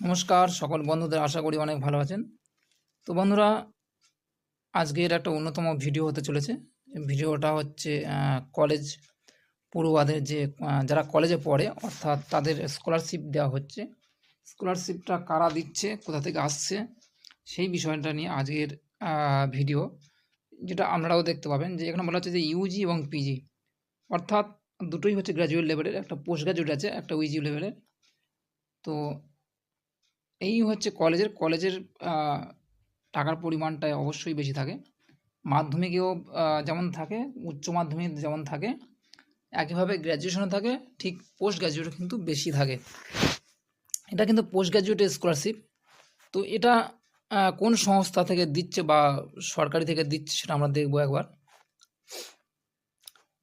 নমস্কার সকল বন্ধুদের, আশা করি অনেক ভালো আছেন। তো বন্ধুরা, আজকের একটা অন্যতম ভিডিও হতে চলেছে। ভিডিওটা হচ্ছে কলেজ পড়ুয়াদের যে যারা কলেজে পড়ে, অর্থাৎ তাদের স্কলারশিপ দেওয়া হচ্ছে। স্কলারশিপটা কারা দিচ্ছে, কোথা থেকে আসছে, সেই বিষয়টা নিয়ে আজকের ভিডিও। যেটা আপনারাও দেখতে পাবেন যে এখানে বলা হচ্ছে যে ইউজি এবং পিজি, অর্থাৎ দুটোই হচ্ছে গ্র্যাজুয়েট লেভেলের, একটা পোস্ট গ্র্যাজুয়েট আছে, একটা ইউজি লেভেলের। তো এই হচ্ছে কলেজের টাকার পরিমাণটা অবশ্যই বেশি থাকে। মাধ্যমিকেও যেমন থাকে, উচ্চ মাধ্যমিক যেমন থাকে, একইভাবে গ্র্যাজুয়েশনে থাকে, ঠিক পোস্ট গ্র্যাজুয়েটও কিন্তু বেশি থাকে। এটা কিন্তু পোস্ট গ্র্যাজুয়েটের স্কলারশিপ। তো এটা কোন সংস্থা থেকে দিচ্ছে বা সরকারি থেকে দিচ্ছে সেটা আমরা দেখব একবার।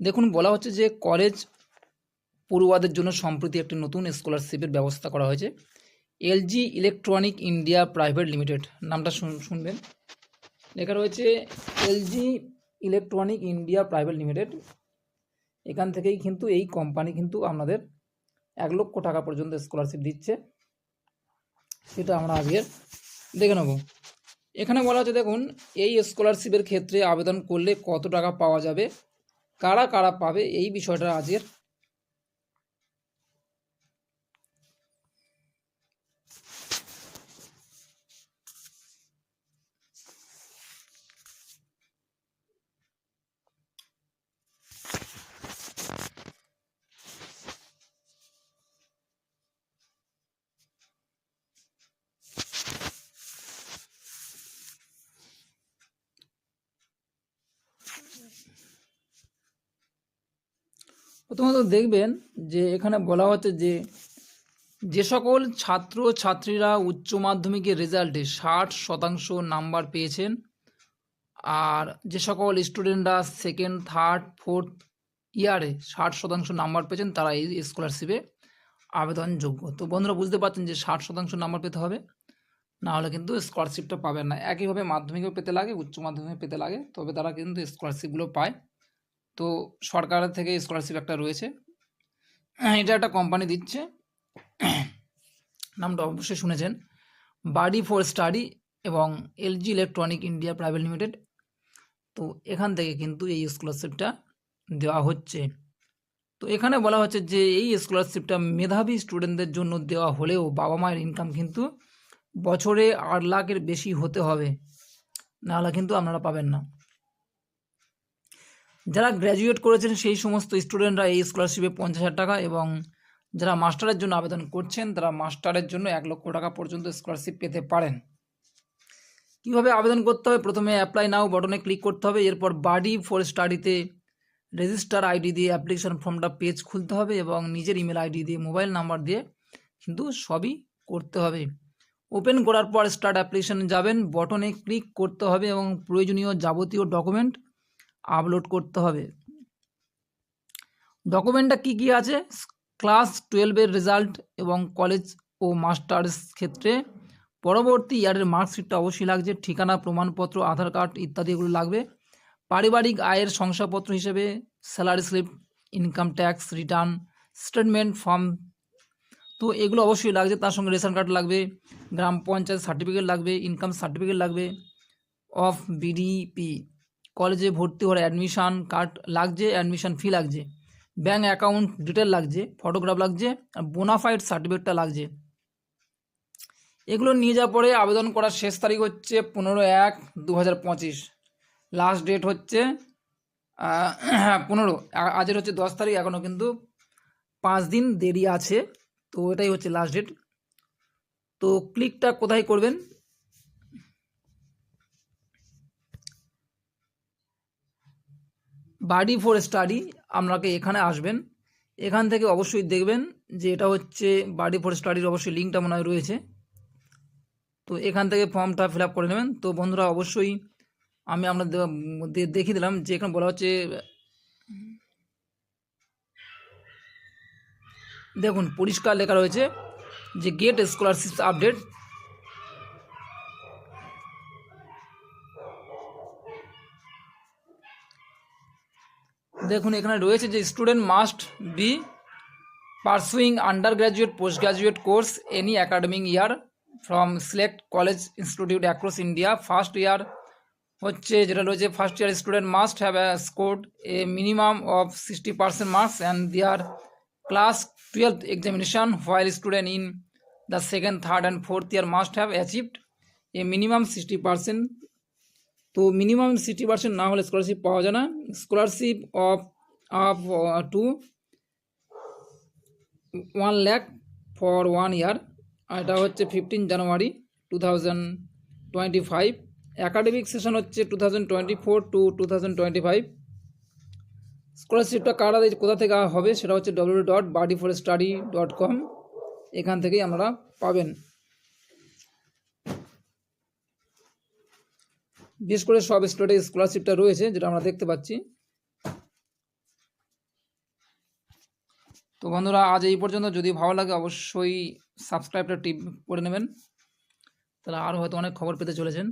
দেখুন, বলা হচ্ছে যে কলেজ পড়ুয়াদের জন্য সম্প্রতি একটি নতুন স্কলারশিপের ব্যবস্থা করা হয়েছে। LG electronic India private limited, নামটা শুনবেন। লেখা রয়েছে LG electronic India private limited. এখান থেকেই কিন্তু এই কোম্পানি কিন্তু আপনাদের 1 লক্ষ টাকা পর্যন্ত স্কলারশিপ দিচ্ছে, সেটা আমরা আজকে দেখে নেব। এখানে বলা হচ্ছে, দেখুন, এই স্কলারশিপের ক্ষেত্রে আবেদন করলে কত টাকা পাওয়া যাবে, কারা কারা পাবে, এই বিষয়টা আজকের। প্রথমত দেখবেন যে এখানে বলা হচ্ছে যে সকল ছাত্র ছাত্রীরা উচ্চ মাধ্যমিকের রেজাল্টে 60% নাম্বার পেয়েছেন, আর যে সকল স্টুডেন্টরা সেকেন্ড, থার্ড, ফোর্থ ইয়ারে 60% নাম্বার পেয়েছেন, তারা এই স্কলারশিপে আবেদনযোগ্য। তো বন্ধুরা, বুঝতে পারছেন যে 60% নাম্বার পেতে হবে, না হলে কিন্তু স্কলারশিপটা পাবেন না। একইভাবে মাধ্যমিকেও পেতে লাগে, উচ্চ মাধ্যমিকে পেতে লাগে, তবে তারা কিন্তু স্কলারশিপগুলো পায়। তো সরকারের থেকে স্কলারশিপ একটা রয়েছে, এটা একটা কোম্পানি দিচ্ছে, নামটা অবশ্যই শুনেছেন, বাডি ফর স্টাডি এবং LG electronic India private limited. তো এখান থেকে কিন্তু এই স্কলারশিপটা দেওয়া হচ্ছে। তো এখানে বলা হচ্ছে যে এই স্কলারশিপটা মেধাবী স্টুডেন্টদের জন্য দেওয়া হলেও বাবা মায়ের ইনকাম কিন্তু বছরে 8 লাখের বেশি হতে হবে, নাহলে কিন্তু আপনারা পাবেন না। যারা গ্র্যাজুয়েট করেছেন সেই সমস্ত স্টুডেন্টরা এই স্কলারশিপে 50,000 টাকা, এবং যারা মাস্টারের জন্য আবেদন করছেন তারা মাস্টারের জন্য 1 লক্ষ টাকা পর্যন্ত স্কলারশিপ পেতে পারেন। কীভাবে আবেদন করতে হবে? প্রথমে অ্যাপ্লাই নাও বটনে ক্লিক করতে হবে, এরপর বাডি ফর স্টাডিতে রেজিস্টার আইডি দিয়ে অ্যাপ্লিকেশন ফর্মটা পেজ খুলতে হবে, এবং নিজের ইমেল আইডি দিয়ে, মোবাইল নাম্বার দিয়ে কিন্তু সবই করতে হবে। ওপেন করার পর স্টার্ট অ্যাপ্লিকেশনে যাবেন, বটনে ক্লিক করতে হবে এবং প্রয়োজনীয় যাবতীয় ডকুমেন্ট আপলোড করতে হবে। ডকুমেন্টটা কী কী আছে? ক্লাস 12-এর রেজাল্ট এবং কলেজ ও মাস্টার্স ক্ষেত্রে পরবর্তী ইয়ারের মার্কশিটটা অবশ্যই লাগছে, ঠিকানা প্রমাণপত্র, আধার কার্ড ইত্যাদি এগুলো লাগবে। পারিবারিক আয়ের শংসাপত্র হিসেবে salary slip, income tax return, statement form, তো এগুলো অবশ্যই লাগছে। তার সঙ্গে রেশন কার্ড লাগবে, গ্রাম পঞ্চায়েত সার্টিফিকেট লাগবে, ইনকাম সার্টিফিকেট লাগবে অফ বিডিপি, কলেজে ভর্তি হওয়ার অ্যাডমিশান কার্ড লাগছে, অ্যাডমিশান ফি লাগছে, ব্যাঙ্ক অ্যাকাউন্ট ডিটেল লাগছে, ফটোগ্রাফ লাগছে, আর বোনাফাইড সার্টিফিকেটটা লাগছে। এগুলো নিয়ে যাওয়ার পরে আবেদন করার শেষ তারিখ হচ্ছে 15/1/2025। লাস্ট ডেট হচ্ছে 15, আজের হচ্ছে 10 তারিখ, এখনও কিন্তু 5 দিন দেরি আছে। তো এটাই হচ্ছে লাস্ট ডেট। তো ক্লিকটা কোথায় করবেন? বাডি ফর স্টাডি, আপনাকে এখানে আসবেন, এখান থেকে অবশ্যই দেখবেন যে এটা হচ্ছে বাডি ফর স্টাডির অবশ্যই লিঙ্কটা মনে হয় রয়েছে। তো এখান থেকে ফর্মটা ফিল আপ করে নেবেন। তো বন্ধুরা, অবশ্যই আমি আপনাদের দেখিয়ে দিলাম যে এখানে বলা হচ্ছে, দেখুন পরিষ্কার লেখা রয়েছে যে গেট স্কলারশিপ আপডেট। দেখুন এখানে রয়েছে যে student must be pursuing undergraduate postgraduate course any academic year from select college institute across India. First year হচ্ছে যেটা রয়েছে first year student must have scored a minimum of 60% marks and their class 12th examination, while student in the second third and fourth year must have achieved a minimum 60%. তো minimum 60% না হলে scholarship পাওয়া যায় না. Scholarship of up to 1 lakh for 1 ইয়ার. আর এটা হচ্ছে 15 জানুয়ারি 2025. Academic session হচ্ছে 2024 to 2025. স্কলারশিপটা কারা কোথা থেকে হবে সেটা হচ্ছে www.bodyforstudy.com. এখান থেকেই আপনারা পাবেন. বিশেষ করে সব স্টেটে স্কলারশিপটা রয়েছে যেটা আমরা দেখতে পাচ্ছি. তো বন্ধুরা আজ এই পর্যন্ত. যদি ভালো লাগে অবশ্যই সাবস্ক্রাইবটা টিপ করে নেবেন, তাহলে আরও হয়তো অনেক খবর পেতে চলেছেন.